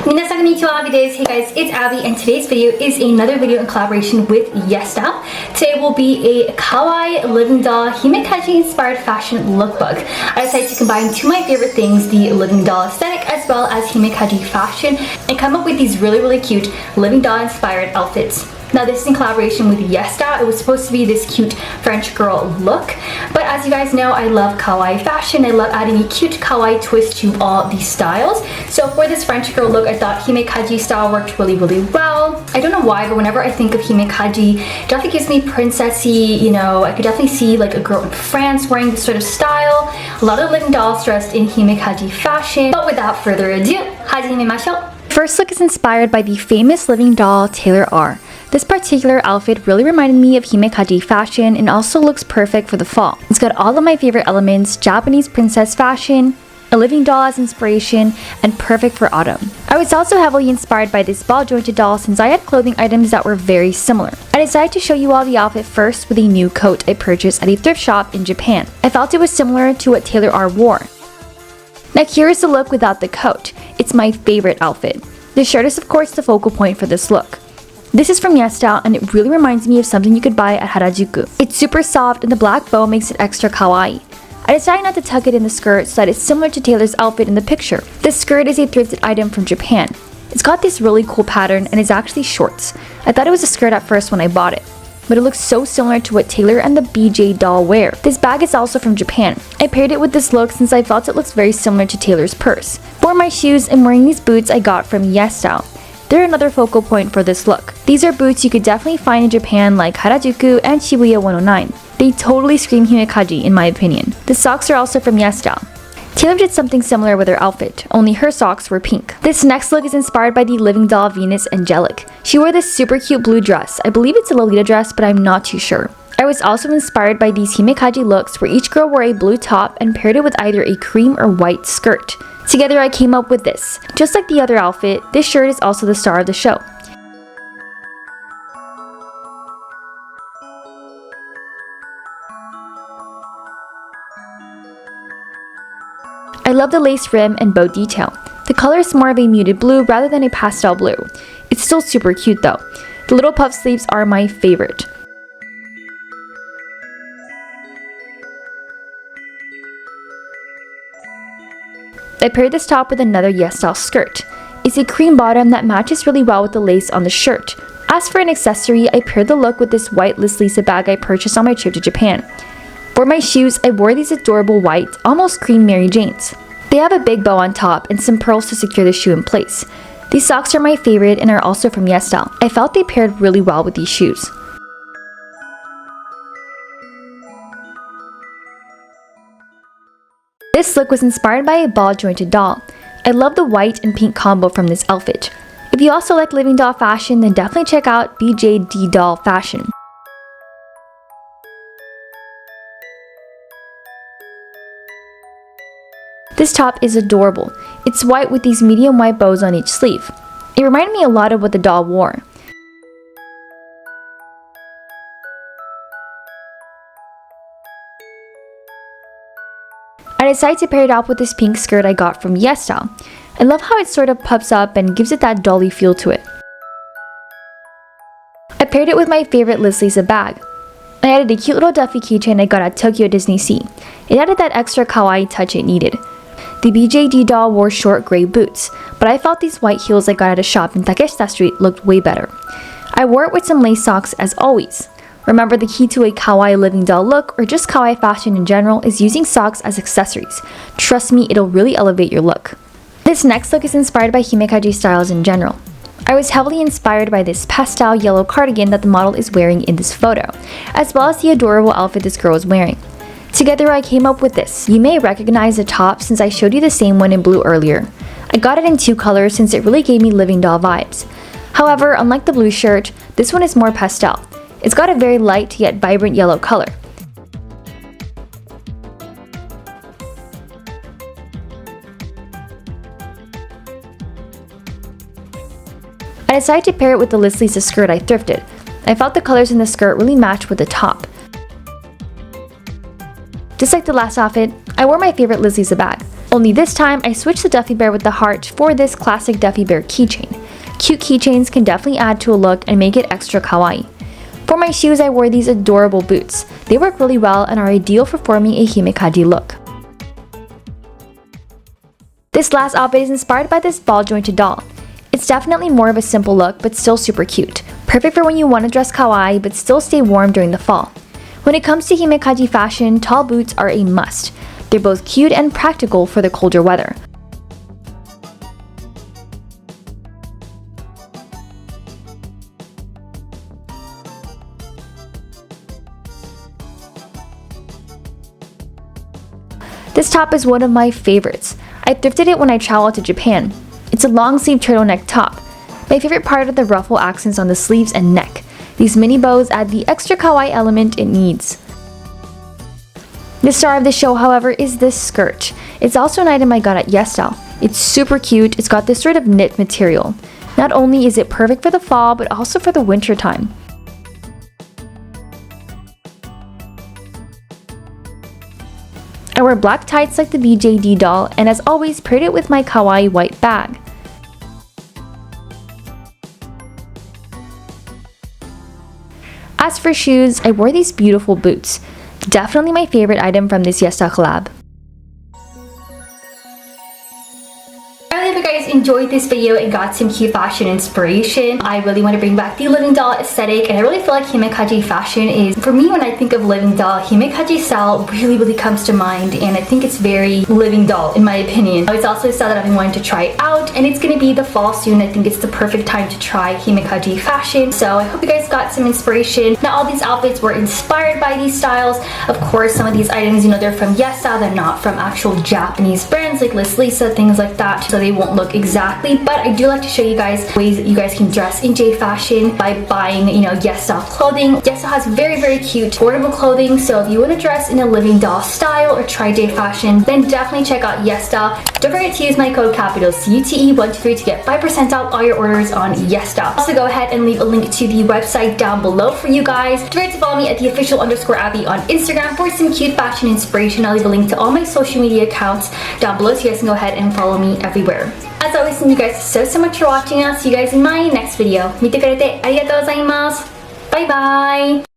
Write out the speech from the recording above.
みなさんこんにちは、Abbyです. Hey guys, it's Abby and today's video is another video in collaboration with ft.yesstyle. Today will be a kawaii living doll himekaji inspired fashion lookbook. I decided to combine two of my favorite things, the living doll aesthetic as well as himekaji fashion, and come up with these really cute living doll inspired outfits. Now this is in collaboration with ft.yesstyle. It was supposed to be this cute French girl look, but as you guys know, I love kawaii fashion. I love adding a cute kawaii twist to all these styles. So for this French girl look, I thought himekaji style worked really well. I don't know why, but whenever I think of himekaji, it definitely gives me princessy, you know, I could definitely see like a girl in France wearing this sort of style. A lot of living dolls dressed in himekaji fashion. But without further ado, 始めましょう. First look is inspired by the famous living doll Taylor R. This particular outfit really reminded me of himekaji fashion and also looks perfect for the fall. It's got all of my favorite elements, Japanese princess fashion, a living doll as inspiration, and perfect for autumn. I was also heavily inspired by this ball jointed doll since I had clothing items that were very similar. I decided to show you all the outfit first with a new coat I purchased at a thrift shop in Japan. I felt it was similar to what Taylor R wore. Now here is the look without the coat. It's my favorite outfit. The shirt is of course the focal point for this look. This is from ft.yesstyle and it really reminds me of something you could buy at Harajuku. It's super soft and the black bow makes it extra kawaii. I decided not to tuck it in the skirt so that it's similar to Taylor's outfit in the picture. This skirt is a thrifted item from Japan. It's got this really cool pattern and it's actually shorts. I thought it was a skirt at first when I bought it, but it looks so similar to what Taylor and the BJ doll wear. This bag is also from Japan. I paired it with this look since I felt it looks very similar to Taylor's purse. For my shoes, I'm wearing these boots I got from ft.yesstyle. They're another focal point for this look. These are boots you could definitely find in Japan like Harajuku and Shibuya 109. They totally scream himekaji in my opinion. The socks are also from ft.yesstyle. Taylor did something similar with her outfit, only her socks were pink. This next look is inspired by the living doll Venus Angelic. She wore this super cute blue dress. I believe it's a Lolita dress, but I'm not too sure. I was also inspired by these himekaji looks where each girl wore a blue top and paired it with either a cream or white skirt. Together I came up with this. Just like the other outfit, this shirt is also the star of the show. I love the lace rim and bow detail. The color is more of a muted blue rather than a pastel blue. It's still super cute though. The little puff sleeves are my favorite. I paired this top with another ft.yesstyle skirt. It's a cream bottom that matches really well with the lace on the shirt. As for an accessory, I paired the look with this white Liz Lisa bag I purchased on my trip to Japan. For my shoes, I wore these adorable white, almost cream Mary Janes. They have a big bow on top and some pearls to secure the shoe in place. These socks are my favorite and are also from ft.yesstyle. I felt they paired really well with these shoes. This look was inspired by a ball jointed doll. I love the white and pink combo from this outfit. If you also like living doll fashion, then definitely check out BJ doll fashion. This top is adorable. It's white with these medium white bows on each sleeve. It reminded me a lot of what the doll wore. I decided to pair it off with this pink skirt I got from ft.yesstyle. I love how it sort of puffs up and gives it that dolly feel to it. I paired it with my favorite Liz Lisa bag. I added a cute little Duffy keychain I got at Tokyo Disney Sea. It added that extra kawaii touch it needed. The BJ doll wore short gray boots, but I felt these white heels I got at a shop in Takeshita Street looked way better. I wore it with some lace socks as always. Remember, the key to a kawaii living doll look or just kawaii fashion in general is using socks as accessories. Trust me, it'll really elevate your look. This next look is inspired by himekaji styles in general. I was heavily inspired by this pastel yellow cardigan that the model is wearing in this photo, as well as the adorable outfit this girl is wearing. Together I came up with this. You may recognize the top since I showed you the same one in blue earlier. I got it in two colors since it really gave me living doll vibes. However, unlike the blue shirt, this one is more pastel. It's got a very light yet vibrant yellow color. I decided to pair it with the Liz Lisa skirt I thrifted. I felt the colors in the skirt really matched with the top. Just like the last outfit, I wore my favorite Liz Lisa bag. Only this time, I switched the Duffy Bear with the heart for this classic Duffy Bear keychain. Cute keychains can definitely add to a look and make it extra kawaii. For my shoes, I wore these adorable boots. They work really well and are ideal for forming a himekaji look. This last outfit is inspired by this ball jointed doll. It's definitely more of a simple look, but still super cute. Perfect for when you want to dress kawaii, but still stay warm during the fall. When it comes to himekaji fashion, tall boots are a must. They're both cute and practical for the colder weather. This top is one of my favorites. I thrifted it when I traveled to Japan. It's a long sleeve turtleneck top. My favorite part are the ruffle accents on the sleeves and neck. These mini bows add the extra kawaii element it needs. The star of the show, however, is this skirt. It's also an item I got at ft.yesstyle. It's super cute. It's got this sort of knit material. Not only is it perfect for the fall, but also for the winter time. I wear black tights like the BJD doll, and as always, paired it with my kawaii white bag. As for shoes, I wore these beautiful boots. Definitely my favorite item from this ft.yesstyle collab. I hope you guys enjoyed this video and got some cute fashion inspiration. I really want to bring back the living doll aesthetic, and I really feel like himekaji fashion is, for me, when I think of living doll, himekaji style really comes to mind, and I think it's very living doll in my opinion. It's also a style that I've been wanting to try out, and it's going to be the fall soon. I think it's the perfect time to try himekaji fashion, so I hope you guys got some inspiration. Now, all these outfits were inspired by these styles. Of course, some of these items, you know, they're from ft.yesstyle, they're not from actual Japanese brands like Lisa, things like that, so they won't look exactly, but I do like to show you guys ways that you guys can dress in jfashion by buying, you know, ft.yesstyle clothing. ft.yesstyle has very cute affordable clothing, so if you want to dress in a living doll style or try jfashion, then definitely check out ft.yesstyle. Don't forget to use my code capital CUTE123 to get 5% off all your orders on ft.yesstyle. Also, go ahead and leave a link to the website down below for you guys. Don't forget to follow me at the official_Abby on Instagram for some cute fashion inspiration. I'll leave a link to all my social media accounts down below, so you guys can go ahead and follow me everywhere. As always, thank you guys so much for watching, and I'll see you guys in my next video. 見てくれてありがとうございます。バイバイ。